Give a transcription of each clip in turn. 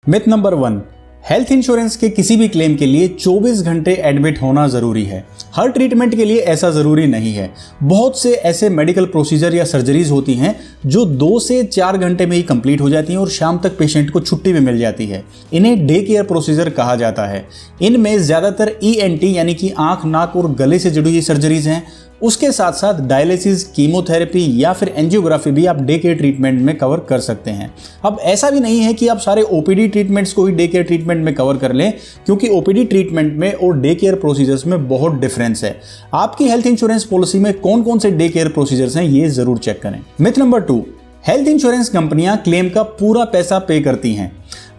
Myth number 1, health insurance के किसी भी क्लेम के लिए 24 घंटे एडमिट होना जरूरी है। हर ट्रीटमेंट के लिए ऐसा जरूरी नहीं है। बहुत से ऐसे मेडिकल प्रोसीजर या सर्जरीज होती हैं जो 2 से 4 घंटे में ही कंप्लीट हो जाती हैं और शाम तक पेशेंट को छुट्टी भी मिल जाती है। इन्हें डे केयर प्रोसीजर कहा जाता है। इनमें ज्यादातर ENT यानी कि आंख, नाक और गले से जुड़ी हुई सर्जरीज हैं। उसके साथ साथ डायलिसिस, कीमोथेरेपी या फिर एंजियोग्राफी भी आप डे केयर ट्रीटमेंट में कवर कर सकते हैं। अब ऐसा भी नहीं है कि आप सारे OPD ट्रीटमेंट्स को ही डे केयर ट्रीटमेंट में कवर कर लें, क्योंकि OPD ट्रीटमेंट में और डे केयर प्रोसीजर्स में बहुत डिफरेंस है। आपकी हेल्थ इंश्योरेंस पॉलिसी में कौन कौन से डे केयर प्रोसीजर्स हैं ये जरूर चेक करें। मिथ नंबर 2, हेल्थ इंश्योरेंस कंपनियां क्लेम का पूरा पैसा पे करती हैं।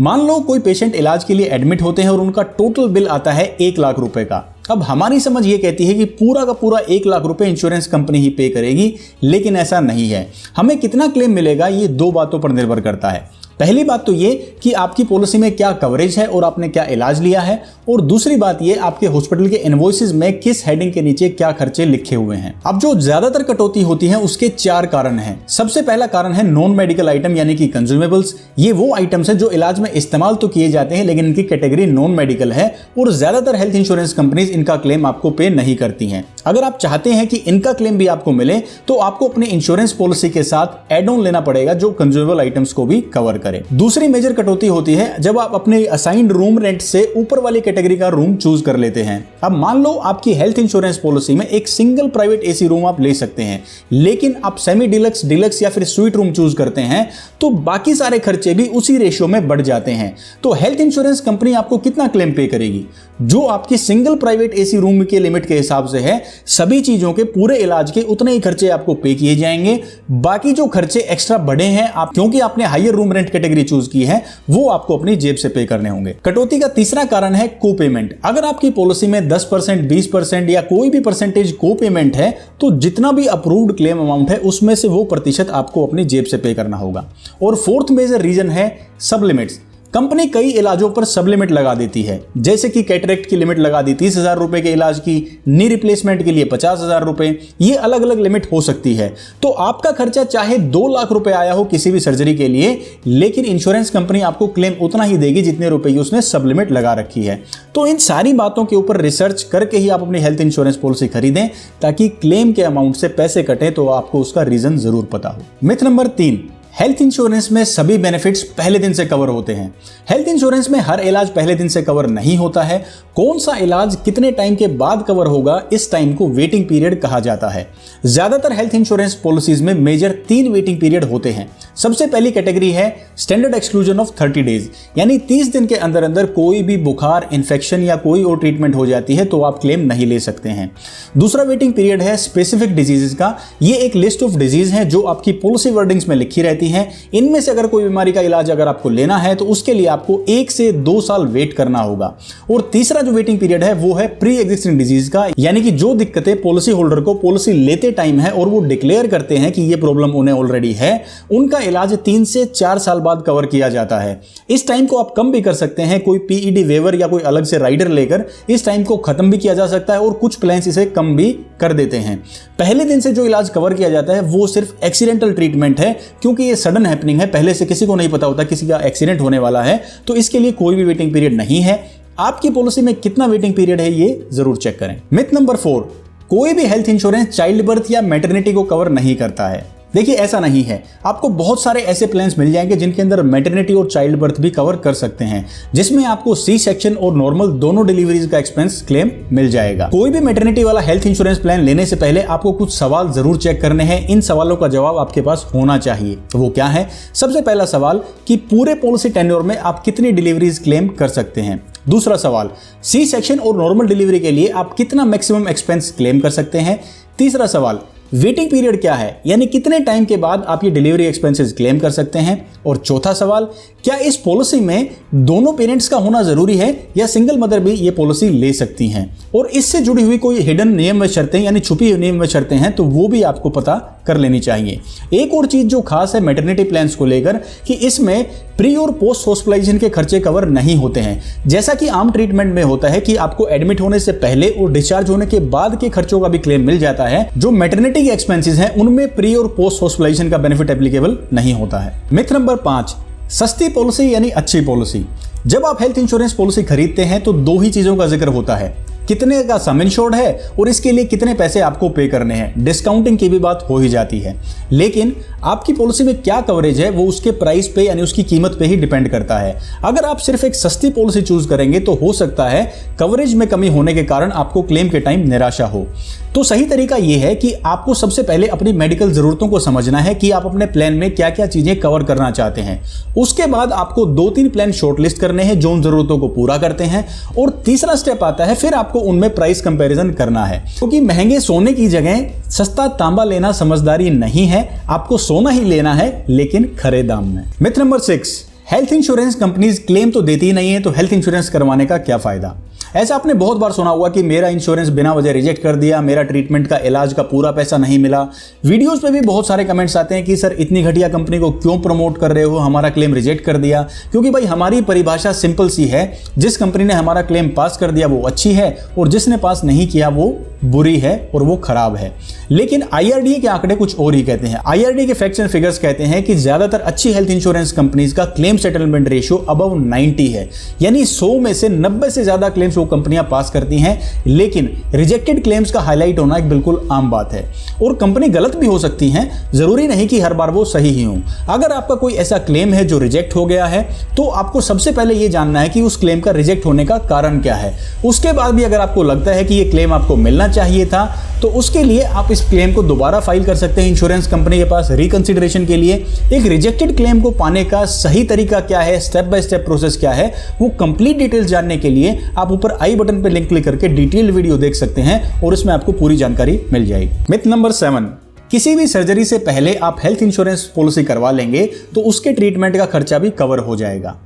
मान लो कोई पेशेंट इलाज के लिए एडमिट होते हैं और उनका टोटल बिल आता है 1 लाख रुपए का। अब हमारी समझ ये कहती है कि पूरा का पूरा 1 लाख रुपए इंश्योरेंस कंपनी ही पे करेगी, लेकिन ऐसा नहीं है। हमें कितना क्लेम मिलेगा ये 2 बातों पर निर्भर करता है। पहली बात तो ये कि आपकी पॉलिसी में क्या कवरेज है और आपने क्या इलाज लिया है, और दूसरी बात ये आपके हॉस्पिटल के इनवॉइसेस में किस हेडिंग के नीचे क्या खर्चे लिखे हुए हैं। अब जो ज्यादातर कटौती होती है उसके 4 कारण हैं। सबसे पहला कारण है नॉन मेडिकल आइटम यानी कि कंज्यूमेबल्स। ये वो आइटम्स हैं जो इलाज में इस्तेमाल तो किए जाते हैं लेकिन इनकी कैटेगरी नॉन मेडिकल है और ज्यादातर हेल्थ इंश्योरेंस कंपनीज इनका क्लेम आपको पे नहीं करती हैं। अगर आप चाहते हैं कि इनका क्लेम भी आपको मिले तो आपको अपने इंश्योरेंस पॉलिसी के साथ एड ऑन लेना पड़ेगा जो कंज्यूमेबल आइटम्स को भी कवर करे। दूसरी मेजर कटौती होती है जब आप अपने असाइंड रूम रेंट से ऊपर वाली कैटेगरी का रूम चूज कर लेते हैं। अब मान लो आपकी हेल्थ इंश्योरेंस पॉलिसी में एक सिंगल प्राइवेट AC रूम आप ले सकते हैं, लेकिन आप सेमी डिलक्स, डिलक्स या फिर स्वीट रूम चूज करते हैं तो बाकी सारे खर्चे भी उसी रेशियो में बढ़ जाते हैं। तो हेल्थ इंश्योरेंस कंपनी आपको कितना क्लेम पे करेगी? जो आपकी सिंगल प्राइवेट AC रूम के लिमिट के हिसाब से है, सभी चीजों के पूरे इलाज के उतने ही खर्चे आपको पे किए जाएंगे। बाकी जो खर्चे एक्स्ट्रा बढ़े हैं आप क्योंकि आपने higher room rent category choose की है, वो आपको अपनी जेब से पे करने होंगे। कटौती का तीसरा कारण है को पेमेंट। अगर आपकी पॉलिसी में 10%, 20% या कोई भी परसेंटेज को पेमेंट है तो जितना भी अप्रूव्ड क्लेम अमाउंट है उसमें से वो प्रतिशत आपको अपनी जेब से पे करना होगा। और फोर्थ मेजर रीजन है सब लिमिट्स। कंपनी कई इलाजों पर सब लिमिट लगा देती है, जैसे कि कैटरेक्ट की लिमिट लगा दी 30,000 रुपए के इलाज की, नी रिप्लेसमेंट के लिए 50,000 रुपए, ये अलग अलग लिमिट हो सकती है। तो आपका खर्चा चाहे 2 लाख रुपए आया हो किसी भी सर्जरी के लिए, लेकिन इंश्योरेंस कंपनी आपको क्लेम उतना ही देगी जितने रुपए की उसने सब लिमिट लगा रखी है। तो इन सारी बातों के ऊपर रिसर्च करके ही आप अपनी हेल्थ इंश्योरेंस पॉलिसी खरीदें ताकि क्लेम के अमाउंट से पैसे कटे तो आपको उसका रीजन जरूर पता हो। मिथ नंबर 3, हेल्थ इंश्योरेंस में सभी बेनिफिट्स पहले दिन से कवर होते हैं। हेल्थ इंश्योरेंस में हर इलाज पहले दिन से कवर नहीं होता है। कौन सा इलाज कितने टाइम के बाद कवर होगा, इस टाइम को वेटिंग पीरियड कहा जाता है। ज्यादातर हेल्थ इंश्योरेंस पॉलिसीज में मेजर 3 वेटिंग पीरियड होते हैं। सबसे पहली कैटेगरी है स्टैंडर्ड एक्सक्लूजन ऑफ 30 डेज, यानी 30 दिन के अंदर अंदर कोई भी बुखार, इन्फेक्शन या कोई और ट्रीटमेंट हो जाती है तो आप क्लेम नहीं ले सकते हैं। दूसरा वेटिंग पीरियड है स्पेसिफिक डिजीजेस का। ये एक लिस्ट ऑफ डिजीज है जो आपकी पॉलिसी वर्डिंग्स में लिखी रहती हैं। इनमें से अगर कोई बीमारी का इलाज अगर आपको लेना है तो उसके लिए आपको 1 से 2 साल वेट करना होगा। और तीसरा जो वेटिंग पीरियड है वो है प्री एग्जिस्टिंग डिजीज का, यानी कि जो दिक्कतें पॉलिसी होल्डर को पॉलिसी लेते टाइम है और वो डिक्लेयर करते हैं कि ये प्रॉब्लम उन्हें ऑलरेडी है, उनका इलाज 3 से 4 साल बाद कवर किया जाता है। इस टाइम को आप कम भी कर सकते हैं, कोई PED वेवर या कोई अलग से राइडर लेकर इस टाइम को खत्म भी किया जा सकता है और कुछ प्लान्स इसे कम भी कर देते हैं। पहले दिन से जो इलाज कवर किया जाता है वो सिर्फ एक्सीडेंटल ट्रीटमेंट है, क्योंकि ये सडन हैपनिंग है, पहले से किसी को नहीं पता होता किसी का एक्सीडेंट होने वाला है, तो इसके लिए कोई भी वेटिंग पीरियड नहीं है। आपकी पॉलिसी में कितना वेटिंग पीरियड है ये जरूर चेक करें। मिथ नंबर 4, कोई भी हेल्थ इंश्योरेंस चाइल्ड बर्थ या मैटरनिटी को कवर नहीं करता है। देखिए ऐसा नहीं है। आपको बहुत सारे ऐसे प्लान्स मिल जाएंगे जिनके अंदर मैटरनिटी और चाइल्ड बर्थ भी कवर कर सकते हैं, जिसमें आपको C सेक्शन और नॉर्मल दोनों डिलीवरीज का एक्सपेंस क्लेम मिल जाएगा। कोई भी मैटरनिटी वाला हेल्थ इंश्योरेंस प्लान लेने से पहले आपको कुछ सवाल जरूर चेक करने हैं। इन सवालों का जवाब आपके पास होना चाहिए। तो वो क्या है? सबसे पहला सवाल कि पूरे पॉलिसी टेन्योर में आप कितनी डिलीवरीज क्लेम कर सकते हैं। दूसरा सवाल, C सेक्शन और नॉर्मल डिलीवरी के लिए आप कितना मैक्सिमम एक्सपेंस क्लेम कर सकते हैं। तीसरा सवाल, वेटिंग पीरियड क्या है, यानी कितने टाइम के बाद आप ये डिलीवरी एक्सपेंसेस क्लेम कर सकते हैं। और चौथा सवाल, क्या इस पॉलिसी में दोनों पेरेंट्स का होना जरूरी है या सिंगल मदर भी ये पॉलिसी ले सकती हैं। और इससे जुड़ी हुई कोई हिडन नियम व शर्तें यानी छुपी हुई नियम व शर्तें हैं तो वो भी आपको पता कर लेनी चाहिए। एक और चीज जो खास है मैटरनिटी प्लान्स को लेकर कि इसमें प्री और पोस्ट हॉस्पिटलाइजेशन के खर्चे कवर नहीं होते हैं। जैसा कि आम ट्रीटमेंट में होता है कि आपको एडमिट होने से पहले और डिस्चार्ज होने के बाद के खर्चों का भी क्लेम मिल जाता है, जो मैटरनिटी के एक्सपेंसेस हैं उनमें प्री और पोस्ट हॉस्पिटलाइजेशन का बेनिफिट एप्लीकेबल नहीं होता है। मिथ नंबर 5, सस्ती पॉलिसी यानी अच्छी पॉलिसी। जब आप हेल्थ इंश्योरेंस पॉलिसी खरीदते हैं तो दो ही चीजों का जिक्र होता है, कितने का सम इंश्योर्ड है और इसके लिए कितने पैसे आपको पे करने हैं। डिस्काउंटिंग की भी बात हो ही जाती है, लेकिन आपकी पॉलिसी में क्या कवरेज है वो उसके प्राइस पे यानी उसकी कीमत पे ही डिपेंड करता है। अगर आप सिर्फ एक सस्ती पॉलिसी चूज करेंगे तो हो सकता है कवरेज में कमी होने के कारण आपको क्लेम के टाइम निराशा हो। तो सही तरीका यह है कि आपको सबसे पहले अपनी मेडिकल जरूरतों को समझना है कि आप अपने प्लान में क्या क्या चीजें कवर करना चाहते हैं। उसके बाद आपको 2-3 प्लान शॉर्टलिस्ट करने हैं जो उन जरूरतों को पूरा करते हैं, और तीसरा स्टेप आता है फिर आपको उनमें प्राइस कंपैरिजन करना है, क्योंकि महंगे सोने की जगह सस्ता तांबा लेना समझदारी नहीं है। आपको सोना ही लेना है, लेकिन खरे दाम में। Myth number 6, health insurance companies claim तो देती ही नहीं है, तो हेल्थ इंश्योरेंस करवाने का क्या फायदा। ऐसा आपने बहुत बार सुना होगा कि मेरा इंश्योरेंस बिना वजह रिजेक्ट कर दिया, मेरा ट्रीटमेंट का इलाज का पूरा पैसा नहीं मिला। वीडियोस पे भी बहुत सारे कमेंट्स आते हैं कि सर इतनी घटिया कंपनी को क्यों प्रमोट कर रहे हो, हमारा क्लेम रिजेक्ट कर दिया। क्योंकि भाई हमारी परिभाषा सिंपल सी है, जिस कंपनी ने हमारा क्लेम पास कर दिया वो अच्छी है, और जिसने पास नहीं किया वो बुरी है और वो खराब है। लेकिन IRDA के आंकड़े कुछ और ही कहते हैं। IRDA के फैक्ट्स एंड फिगर्स कहते हैं कि ज्यादातर अच्छी हेल्थ इंश्योरेंस कंपनीज का क्लेम सेटलमेंट रेशियो अबव 90 है, यानी 100 में से 90 से ज्यादा क्लेम्स वो कंपनियां पास करती हैं। लेकिन रिजेक्टेड क्लेम्स का हाईलाइट होना एक बिल्कुल आम बात है, और कंपनी गलत भी हो सकती हैं, जरूरी नहीं कि हर बार वो सही ही हो। अगर आपका कोई ऐसा क्लेम है जो रिजेक्ट हो गया है तो आपको सबसे पहले ये जानना है कि उस क्लेम का रिजेक्ट होने का कारण क्या है। उसके बाद भी अगर आपको लगता है कि ये क्लेम आपको मिलना चाहिए था तो उसके लिए आप इस क्लेम को दोबारा फाइल कर सकते हैं इंश्योरेंस कंपनी के पास रिकंसिडरेशन के लिए। एक रिजेक्टेड क्लेम को पाने का सही तरीका क्या है, स्टेप बाय स्टेप प्रोसेस क्या है, वो कंप्लीट डिटेल्स जानने के लिए आप ऊपर आई बटन पर लिंक क्लिक करके डिटेल्ड वीडियो देख सकते हैं और इसमें आपको पूरी जानकारी मिल जाएगी। मिथ नंबर 7, किसी भी सर्जरी से पहले आप हेल्थ इंश्योरेंस पॉलिसी करवा लेंगे तो उसके ट्रीटमेंट का खर्चा भी कवर हो जाएगा।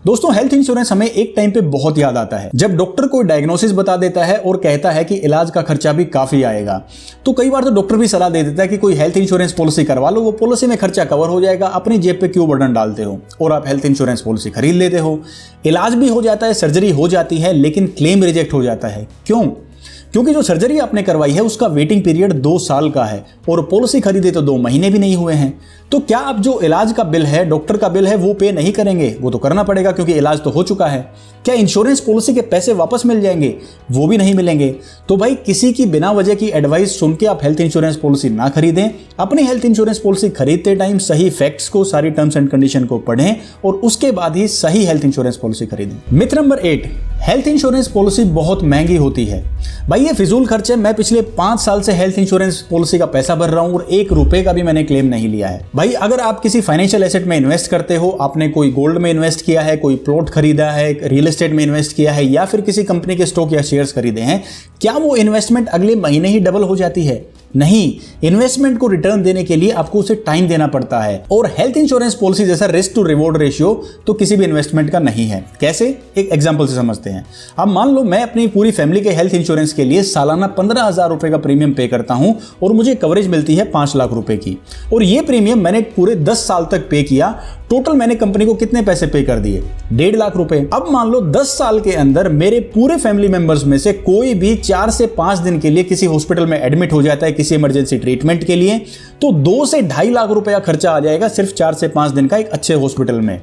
दोस्तों, हेल्थ इंश्योरेंस हमें एक टाइम पे बहुत याद आता है जब डॉक्टर कोई डायग्नोसिस बता देता है और कहता है कि इलाज का खर्चा भी काफी आएगा। तो कई बार तो डॉक्टर भी सलाह दे देता है कि कोई हेल्थ इंश्योरेंस पॉलिसी करवा लो, वो पॉलिसी में खर्चा कवर हो जाएगा, अपनी जेब पे क्यों बर्डन डालते हो। और आप हेल्थ इंश्योरेंस पॉलिसी खरीद लेते हो, इलाज भी हो जाता है, सर्जरी हो जाती है, लेकिन क्लेम रिजेक्ट हो जाता है। क्यों? क्योंकि जो सर्जरी आपने करवाई है उसका वेटिंग पीरियड 2 साल का है और पॉलिसी खरीदे तो 2 महीने भी नहीं हुए हैं। तो क्या आप जो इलाज का बिल है, डॉक्टर का बिल है, वो पे नहीं करेंगे? वो तो करना पड़ेगा क्योंकि इलाज तो हो चुका है। क्या इंश्योरेंस पॉलिसी के पैसे वापस मिल जाएंगे? वो भी नहीं मिलेंगे। तो भाई किसी की बिना वजह की एडवाइस सुन के आप हेल्थ इंश्योरेंस पॉलिसी ना खरीदें। अपनी हेल्थ इंश्योरेंस पॉलिसी खरीदते टाइम सही फैक्ट्स को, सारी टर्म्स एंड कंडीशन को पढ़ें और उसके बाद ही सही हेल्थ इंश्योरेंस पॉलिसी खरीदें। Myth number 8, health insurance policy बहुत महंगी होती है। भाई ये फिजूल खर्च है। मैं पिछले 5 साल से हेल्थ इंश्योरेंस पॉलिसी का पैसा भर रहा हूं और 1 रुपए का भी मैंने क्लेम नहीं लिया है। भाई अगर आप किसी फाइनेंशियल एसेट में इन्वेस्ट करते हो, आपने कोई गोल्ड में इन्वेस्ट किया है, कोई प्लॉट खरीदा है, रियल एस्टेट में इन्वेस्ट किया है, या फिर किसी कंपनी के स्टॉक या शेयर्स खरीदे हैं, क्या वो इन्वेस्टमेंट अगले महीने ही डबल हो जाती है? नहीं, इन्वेस्टमेंट को रिटर्न देने के लिए आपको उसे टाइम देना पड़ता है। और हेल्थ इंश्योरेंस पॉलिसी जैसा रिस्क टू रिवॉर्ड रेशियो तो किसी भी इन्वेस्टमेंट का नहीं है। कैसे? एक एग्जांपल से समझते हैं। अब मान लो मैं अपनी पूरी फैमिली के हेल्थ इंश्योरेंस के लिए सालाना 15,000 रुपए का प्रीमियम पे करता हूं और मुझे कवरेज मिलती है 5 लाख रुपए की, और ये प्रीमियम मैंने पूरे 10 साल तक पे किया। टोटल मैंने कंपनी को कितने पैसे पे कर दिए? 1.5 लाख रुपए। अब मान लो 10 साल के अंदर मेरे पूरे फैमिली मेंबर्स में से कोई भी 4 से 5 दिन के लिए किसी हॉस्पिटल में एडमिट हो जाता है किसी इमरजेंसी ट्रीटमेंट के लिए, तो 2 से 2.5 लाख रुपए का खर्चा आ जाएगा सिर्फ 4 से 5 दिन का एक अच्छे हॉस्पिटल में।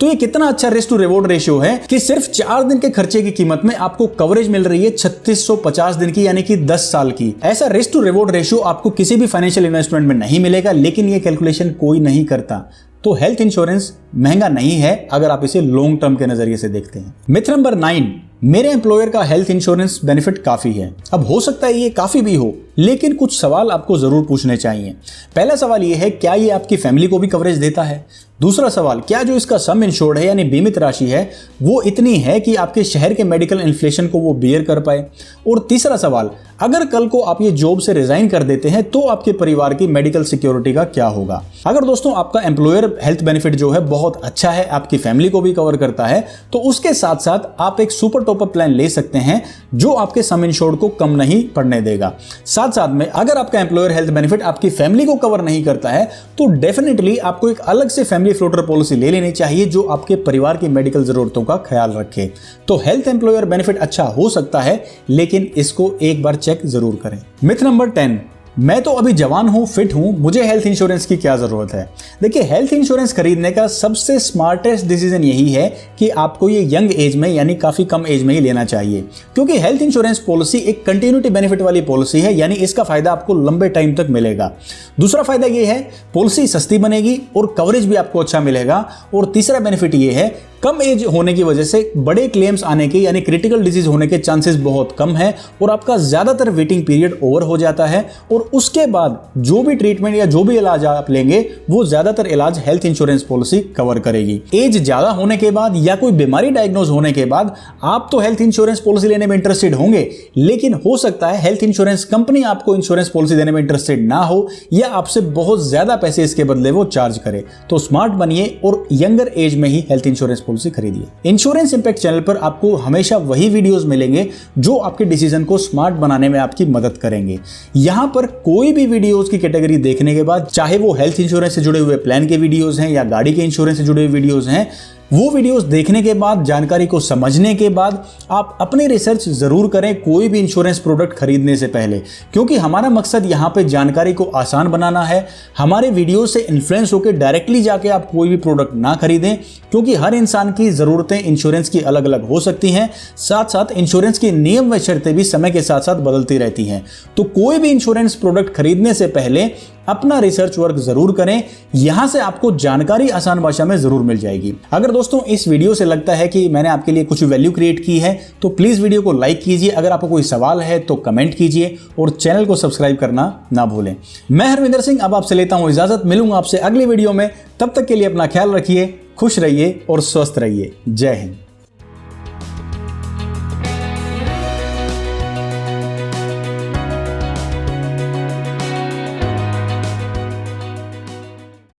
तो ये कितना अच्छा रिस्क टू रिवॉर्ड रेशियो है कि सिर्फ 4 दिन के खर्चे की कीमत में आपको कवरेज मिल रही है 3650 दिन की, यानी कि 10 साल की। ऐसा रिस्क टू रिवॉर्ड रेशियो आपको किसी भी फाइनेंशियल इन्वेस्टमेंट में नहीं मिलेगा, लेकिन ये कैलकुलेशन कोई नहीं करता। तो हेल्थ इंश्योरेंस महंगा नहीं है अगर आप इसे लॉन्ग टर्म के नजरिए से देखते हैं। मिथ नंबर 9, मेरे एम्प्लॉयर का हेल्थ इंश्योरेंस बेनिफिट काफी है। अब हो सकता है ये काफी भी हो, लेकिन कुछ सवाल आपको जरूर पूछने चाहिए। पहला सवाल ये है, क्या ये आपकी फैमिली को भी कवरेज देता है? दूसरा सवाल, क्या जो इसका सम इंश्योर्ड है यानी बीमित राशि है वो इतनी है कि आपके शहर के मेडिकल इन्फ्लेशन को वो बियर कर पाए? और तीसरा सवाल, अगर कल को आप ये जॉब से रिजाइन कर देते हैं तो आपके परिवार की मेडिकल सिक्योरिटी का क्या होगा? अगर दोस्तों आपका एम्प्लॉयर हेल्थ बेनिफिट जो है बहुत अच्छा है, आपकी फैमिली को भी कवर करता है, तो उसके साथ साथ आप एक सुपर टॉपअप प्लान ले सकते हैं जो आपके सम इंश्योर्ड को कम नहीं पड़ने देगा। साथ साथ में अगर आपका एम्प्लॉयर हेल्थ बेनिफिट आपकी फैमिली को कवर नहीं करता है तो डेफिनेटली आपको एक अलग से फैमिली फ्लोटर पॉलिसी ले लेनी चाहिए जो आपके परिवार की मेडिकल जरूरतों का ख्याल रखे। तो हेल्थ एम्प्लॉयर बेनिफिट अच्छा हो सकता है, लेकिन इसको एक बार चेक जरूर करें। मिथ नंबर 10, मैं तो अभी जवान हूँ, फिट हूँ, मुझे हेल्थ इंश्योरेंस की क्या ज़रूरत है। देखिए, हेल्थ इंश्योरेंस खरीदने का सबसे स्मार्टेस्ट डिसीजन यही है कि आपको ये यंग एज में यानी काफ़ी कम एज में ही लेना चाहिए, क्योंकि हेल्थ इंश्योरेंस पॉलिसी एक कंटिन्यूटी बेनिफिट वाली पॉलिसी है, यानी इसका फायदा आपको लंबे टाइम तक मिलेगा। दूसरा फायदा ये है, पॉलिसी सस्ती बनेगी और कवरेज भी आपको अच्छा मिलेगा। और तीसरा बेनिफिट ये है, कम एज होने की वजह से बड़े क्लेम्स आने के यानी क्रिटिकल डिजीज होने के चांसेस बहुत कम है और आपका ज्यादातर वेटिंग पीरियड ओवर हो जाता है। और उसके बाद जो भी ट्रीटमेंट या जो भी इलाज आप लेंगे वो ज्यादातर इलाज हेल्थ इंश्योरेंस पॉलिसी कवर करेगी। एज ज्यादा होने के बाद या कोई बीमारी डायग्नोज होने के बाद आप तो हेल्थ इंश्योरेंस पॉलिसी लेने में इंटरेस्टेड होंगे, लेकिन हो सकता है हेल्थ इंश्योरेंस कंपनी आपको इंश्योरेंस पॉलिसी देने में इंटरेस्टेड ना हो या आपसे बहुत ज्यादा पैसे इसके बदले वो चार्ज करे। तो स्मार्ट बनिए और यंगर एज में ही हेल्थ इंश्योरेंस पॉलिसी खरीदिए। इंश्योरेंस इंपैक्ट चैनल पर आपको हमेशा वही वीडियोस मिलेंगे जो आपके डिसीजन को स्मार्ट बनाने में आपकी मदद करेंगे। यहां पर कोई भी वीडियोस की कैटेगरी देखने के बाद, चाहे वो हेल्थ इंश्योरेंस से जुड़े हुए प्लान के वीडियोस हैं या गाड़ी के इंश्योरेंस से जुड़े हुए वीडियोस हैं, वो वीडियोस देखने के बाद, जानकारी को समझने के बाद आप अपनी रिसर्च जरूर करें कोई भी इंश्योरेंस प्रोडक्ट खरीदने से पहले, क्योंकि हमारा मकसद यहाँ पे जानकारी को आसान बनाना है। हमारे वीडियो से इन्फ्लुएंस होकर डायरेक्टली जाके आप कोई भी प्रोडक्ट ना खरीदें, क्योंकि हर इंसान की ज़रूरतें इंश्योरेंस की अलग अलग हो सकती हैं। साथ साथ इंश्योरेंस के नियम व शर्तें भी समय के साथ साथ बदलती रहती हैं। तो कोई भी इंश्योरेंस प्रोडक्ट खरीदने से पहले अपना रिसर्च वर्क जरूर करें। यहां से आपको जानकारी आसान भाषा में जरूर मिल जाएगी। अगर दोस्तों इस वीडियो से लगता है कि मैंने आपके लिए कुछ वैल्यू क्रिएट की है तो प्लीज वीडियो को लाइक कीजिए। अगर आपको कोई सवाल है तो कमेंट कीजिए और चैनल को सब्सक्राइब करना ना भूलें। मैं हरविंदर सिंह अब आपसे लेता हूं इजाजत। मिलूंगा आपसे अगली वीडियो में। तब तक के लिए अपना ख्याल रखिए, खुश रहिए और स्वस्थ रहिए। जय हिंद।